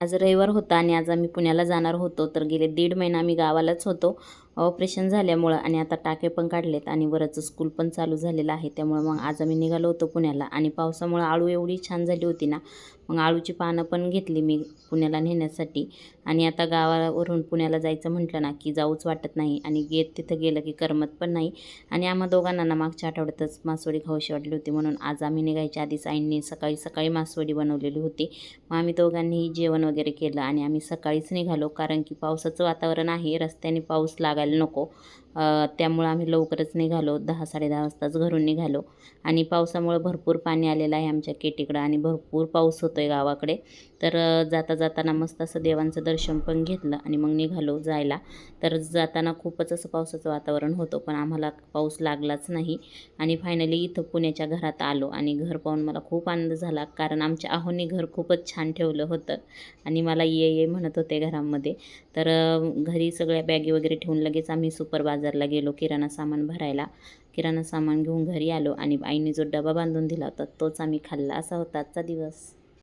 आज रविवार होता आणि आज आम्ही पुण्याला जाणार होतो. तर गेले 1.5 महिना आम्ही गावालाच होतो. ऑपरेशन झाल्यामुळं आणि आता टाके पण काढलेत आणि वरचं स्कूल पण चालू झालेलं आहे. त्यामुळे मग आज आम्ही निघालो होतो पुण्याला आणि पावसामुळं आळू एवढी छान झाली होती ना, मग आळूची पानं पण घेतली मी पुण्याला नेण्यासाठी. आणि आता गावावरून पुण्याला जायचं म्हटलं ना, की जाऊच वाटत नाही आणि तिथं गेलं की करमत पण नाही. आणि आम्हा दोघांना ना मागच्या आठवड्यातच मासवडी खाऊशी वाटली होती, म्हणून आज आम्ही निघायच्या आधीच आईंनी सकाळी सकाळी मासवडी बनवलेली होती. मग आम्ही दोघांनीही जेवण वगैरे केलं आणि आम्ही सकाळीच निघालो, कारण की पावसाचं वातावरण आहे, रस्त्याने पाऊस लागायला नको. त्यामुळं आम्ही लवकरच निघालो, 10-10:30 वाजताच घरून निघालो. आणि पावसामुळं भरपूर पाणी आलेलं आहे आमच्या केटीकडं आणि भरपूर पाऊस होतो आहे गावाकडे. तर जाता जाताना मस्त असं देवांचं दर्शन पण घेतलं आणि मग निघालो जायला. तर जाताना खूपच असं पावसाचं वातावरण होतं, पण आम्हाला पाऊस लागलाच नाही. आणि फायनली इथं पुण्याच्या घरात आलो आणि घर पाहून मला खूप आनंद झाला, कारण आमच्या आहोंनी घर खूपच छान ठेवलं होतं आणि मला ये ये म्हणत होते घरामध्ये. तर घरी सगळ्या बॅगी वगैरे ठेवून लगेच आम्ही सुपर बाजारला गेलो किराणा सामान भरायला. किराणा सामान घेऊन घरी आलो आणि आईने जो डबा बांधून दिला होता तोच आम्ही खाल्ला. असा होता आजचा दिवस.